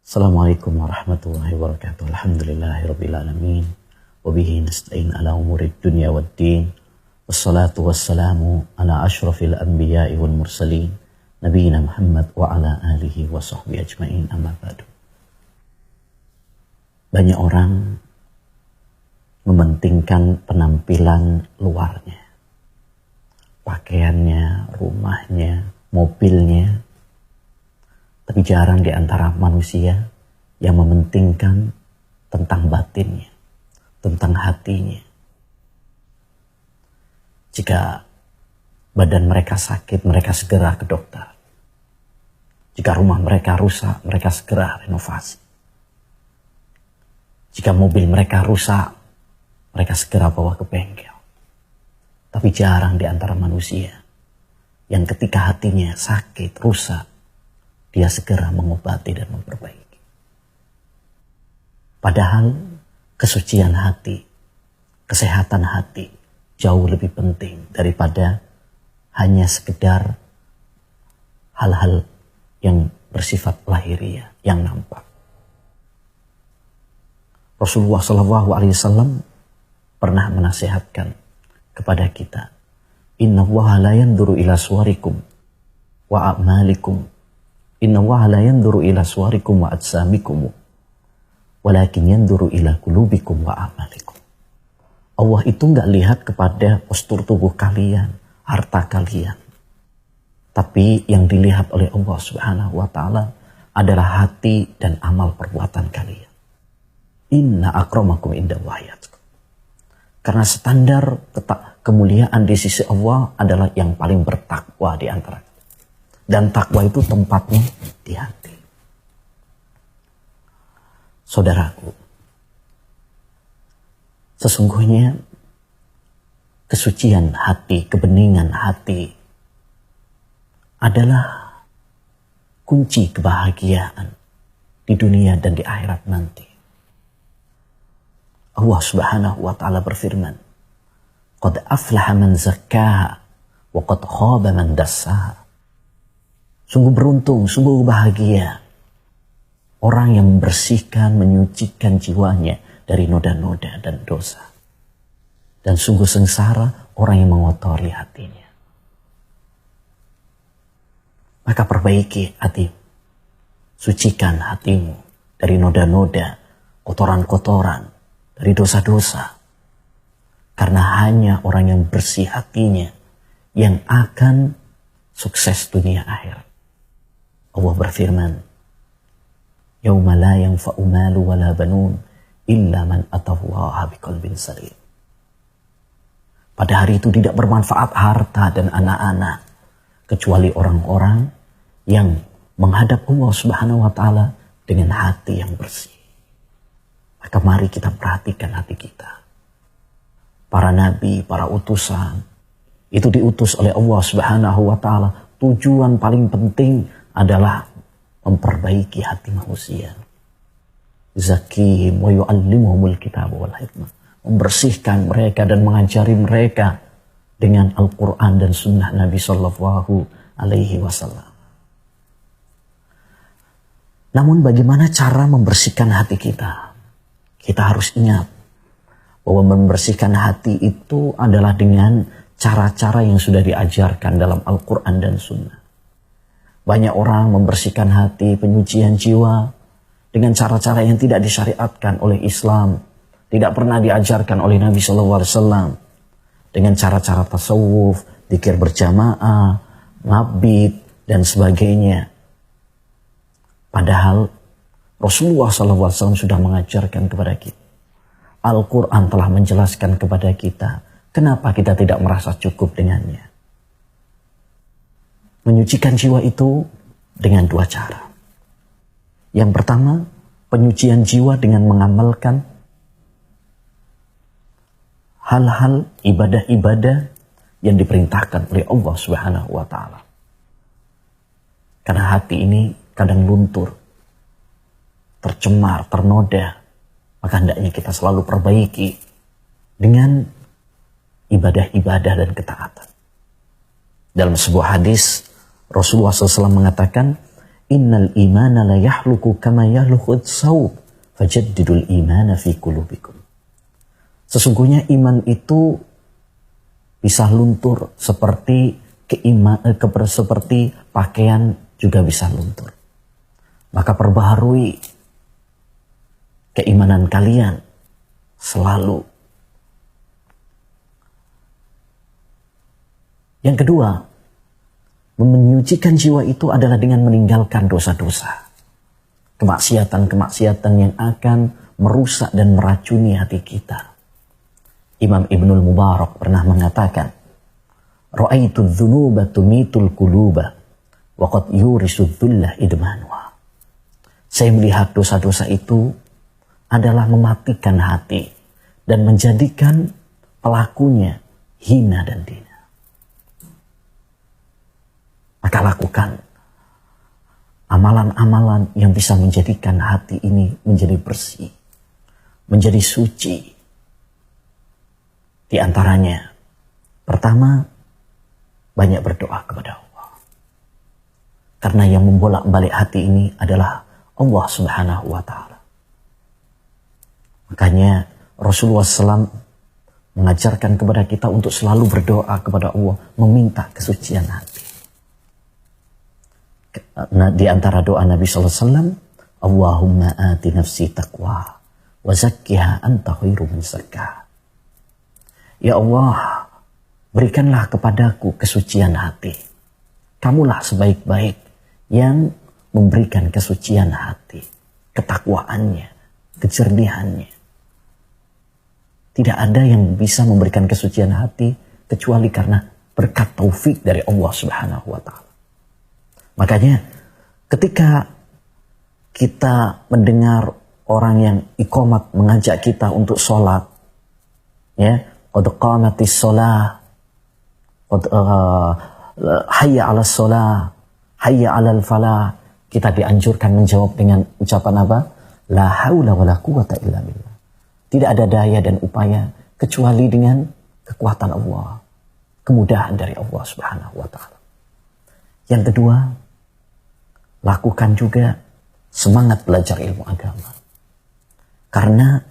Assalamualaikum warahmatullahi wabarakatuh. Alhamdulillahirabbil alamin. Wa bihi nasta'in ala umurid dunya waddin. Wassalatu wassalamu ala asyrafil anbiya'i wal mursalin. Nabiyina Muhammad wa ala alihi wa sahbihi ajma'in, amma ba'du. Banyak orang mementingkan penampilan luarnya, pakaiannya, rumahnya, mobilnya. Tapi jarang di antara manusia yang mementingkan tentang batinnya, tentang hatinya. Jika badan mereka sakit, mereka segera ke dokter. Jika rumah mereka rusak, mereka segera renovasi. Jika mobil mereka rusak, mereka segera bawa ke bengkel. Tapi jarang di antara manusia yang ketika hatinya sakit, rusak, dia segera mengobati dan memperbaiki. Padahal kesucian hati, kesehatan hati jauh lebih penting daripada hanya sekedar hal-hal yang bersifat lahiriah yang nampak. Rasulullah SAW pernah menasihatkan kepada kita, Inna Allaha la yanzuru ila suwarikum wa a'malikum. Inna Allaha la yanzuru ila suwarikum wa ajsamikum, walakin yanzuru ila qulubikum wa a'malikum. Allah itu enggak lihat kepada postur tubuh kalian, harta kalian. Tapi yang dilihat oleh Allah Subhanahu wa taala adalah hati dan amal perbuatan kalian. Inna akramakum indallahi atqakum. Karena standar kemuliaan di sisi Allah adalah yang paling bertakwa di antara. Dan takwa itu tempatnya di hati. Saudaraku, sesungguhnya kesucian hati, kebeningan hati adalah kunci kebahagiaan di dunia dan di akhirat nanti. Allah Subhanahu wa taala berfirman, "Qad aflaha man zakkaha wa qad khaba man dassaha." Sungguh beruntung, sungguh bahagia orang yang membersihkan, menyucikan jiwanya dari noda-noda dan dosa. Dan sungguh sengsara orang yang mengotori hatinya. Maka perbaiki hati, sucikan hatimu dari noda-noda, kotoran-kotoran, dari dosa-dosa. Karena hanya orang yang bersih hatinya yang akan sukses dunia akhirat. Allah berfirman, Yauma la yanfa'u malu wa la banun illa man atallaha biqalbin salim. Pada hari itu tidak bermanfaat harta dan anak-anak kecuali orang-orang yang menghadap Allah Subhanahu wa taala dengan hati yang bersih. Maka mari kita perhatikan hati kita. Para nabi, para utusan itu diutus oleh Allah Subhanahu wa taala. Tujuan paling penting adalah memperbaiki hati manusia. Zakihim wa yu'allimuhumul kitab wal hikmah. Membersihkan mereka dan mengajari mereka dengan Al-Quran dan sunnah Nabi Sallallahu Alaihi Wasallam. Namun bagaimana cara membersihkan hati kita? Kita harus ingat bahwa membersihkan hati itu adalah dengan cara-cara yang sudah diajarkan dalam Al-Quran dan sunnah. Banyak orang membersihkan hati, penyucian jiwa dengan cara-cara yang tidak disyariatkan oleh Islam, tidak pernah diajarkan oleh Nabi SAW, dengan cara-cara tasawuf, dzikir berjamaah, mabit dan sebagainya. Padahal Rasulullah SAW sudah mengajarkan kepada kita. Al-Quran telah menjelaskan kepada kita, kenapa kita tidak merasa cukup dengannya. Menyucikan jiwa itu dengan dua cara. Yang pertama, penyucian jiwa dengan mengamalkan hal-hal ibadah-ibadah yang diperintahkan oleh Allah Subhanahu wa taala. Karena hati ini kadang luntur, tercemar, ternoda, maka hendaknya kita selalu perbaiki dengan ibadah-ibadah dan ketaatan. Dalam sebuah hadis Rasulullah SAW mengatakan, innal imana la yahluku kama yahluku thawb fajaddidul imana fi qulubikum. Sesungguhnya iman itu bisa luntur seperti seperti pakaian juga bisa luntur. Maka perbaharui keimanan kalian selalu. Yang kedua, menyucikan jiwa itu adalah dengan meninggalkan dosa-dosa. Kemaksiatan-kemaksiatan yang akan merusak dan meracuni hati kita. Imam Ibnul Mubarak pernah mengatakan, Ra'aitu dzunuba tumitul quluba wa qad yurisu dzullah idmanuha. Saya melihat dosa-dosa itu adalah mematikan hati dan menjadikan pelakunya hina dan dina. Maka lakukan amalan-amalan yang bisa menjadikan hati ini menjadi bersih, menjadi suci. Di antaranya, pertama, banyak berdoa kepada Allah. Karena yang membolak-balik hati ini adalah Allah Subhanahu wa Ta'ala. Makanya Rasulullah SAW mengajarkan kepada kita untuk selalu berdoa kepada Allah, meminta kesucian hati. Nah, di antara doa Nabi SAW, Allahumma ati nafsi taqwa wa zakkiha anta khairu min zakkaha. Ya Allah, berikanlah kepadaku kesucian hati. Kamulah sebaik-baik yang memberikan kesucian hati, ketakwaannya, kejernihannya. Tidak ada yang bisa memberikan kesucian hati kecuali karena berkat taufik dari Allah Subhanahu wa Ta'ala. Makanya ketika kita mendengar orang yang iqamat mengajak kita untuk sholat, ya, qad qamatis sholah, hayya 'alas sholah, hayya 'alal falah, kita dianjurkan menjawab dengan ucapan apa? La haula wala quwata illa billah. Tidak ada daya dan upaya kecuali dengan kekuatan Allah, kemudahan dari Allah Subhanahu wa Ta'ala. Yang kedua, lakukan juga semangat belajar ilmu agama. Karena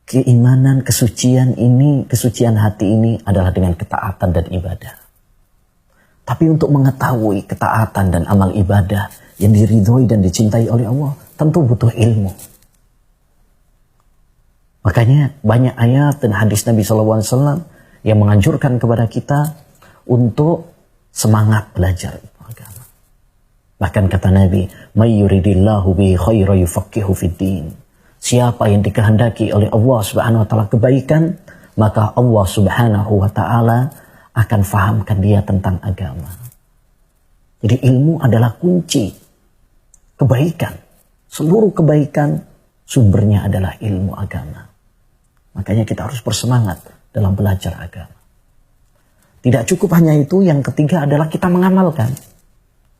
keimanan, kesucian ini, kesucian hati ini adalah dengan ketaatan dan ibadah. Tapi untuk mengetahui ketaatan dan amal ibadah yang diridhoi dan dicintai oleh Allah, tentu butuh ilmu. Makanya banyak ayat dan hadis Nabi SAW yang menganjurkan kepada kita untuk semangat belajar ilmu agama. Bahkan kata Nabi, "May yuridillahu bi khairan yufaqihu fid din." Siapa yang dikehendaki oleh Allah Subhanahu wa Ta'ala kebaikan, maka Allah Subhanahu wa Ta'ala akan fahamkan dia tentang agama. Jadi ilmu adalah kunci kebaikan. Seluruh kebaikan sumbernya adalah ilmu agama. Makanya kita harus bersemangat dalam belajar agama. Tidak cukup hanya itu, yang ketiga adalah kita mengamalkan.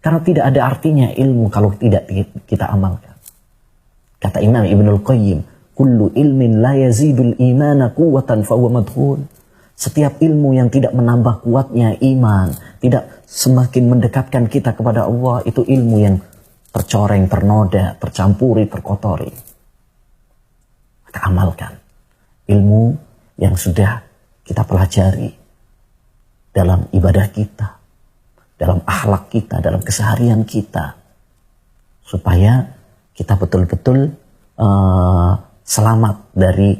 Karena tidak ada artinya ilmu kalau tidak kita amalkan. Kata Imam Ibnul Qayyim, kullu ilmin la yazidul imana quwwatan fa huwa madhul. Setiap ilmu yang tidak menambah kuatnya iman, tidak semakin mendekatkan kita kepada Allah, itu ilmu yang tercoreng, ternoda, tercampuri, terkotori. Maka amalkan ilmu yang sudah kita pelajari dalam ibadah kita, dalam akhlak kita, dalam keseharian kita, supaya kita betul-betul selamat dari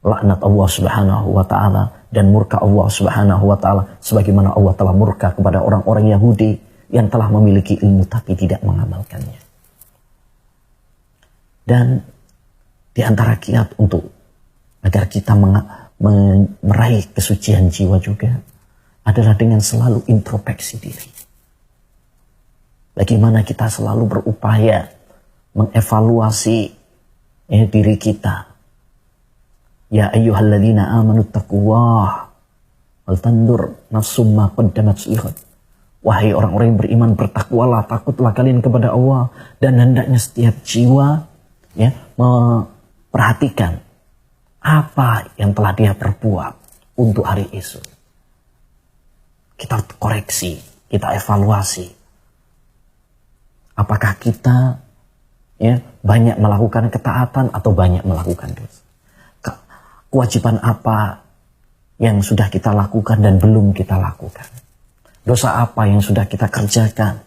laknat Allah Subhanahu wa Ta'ala dan murka Allah Subhanahu wa Ta'ala, sebagaimana Allah telah murka kepada orang-orang Yahudi yang telah memiliki ilmu tapi tidak mengamalkannya. Dan di antara kiat untuk agar kita meraih kesucian jiwa juga adalah dengan selalu introspeksi diri. Bagaimana kita selalu berupaya mengevaluasi diri kita. Ya ayyuhalladzina amanu taqullah wal tandur nafsum ma qaddamat lighad. Wahai orang-orang yang beriman, bertakwalah, takutlah kalian kepada Allah, dan hendaknya setiap jiwa memperhatikan apa yang telah dia perbuat untuk hari esok. Kita koreksi, kita evaluasi Apakah kita banyak melakukan ketaatan atau banyak melakukan dosa? Kewajiban apa yang sudah kita lakukan dan belum kita lakukan? Dosa apa yang sudah kita kerjakan?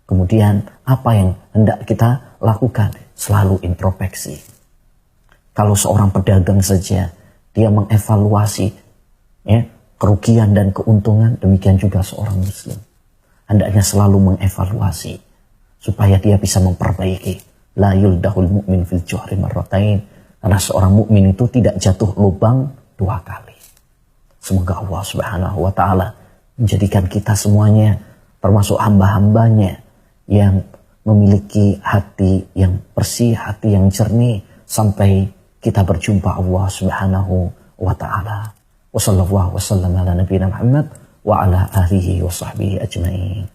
Kemudian apa yang hendak kita lakukan? Selalu introspeksi. Kalau seorang pedagang saja dia mengevaluasi kerugian dan keuntungan, demikian juga seorang muslim hendaknya selalu mengevaluasi supaya dia bisa memperbaiki. La yuldahul mu'min fil juhri marratain. Karena seorang mukmin itu tidak jatuh lubang 2 kali. Semoga Allah Subhanahu wa taala menjadikan kita semuanya termasuk hamba-hambanya yang memiliki hati yang bersih, hati yang jernih sampai kita berjumpa Allah Subhanahu wa taala. Wa sallallahu wa sallam ala nabiyina Muhammad wa ala alihi wa sahbihi ajma'in.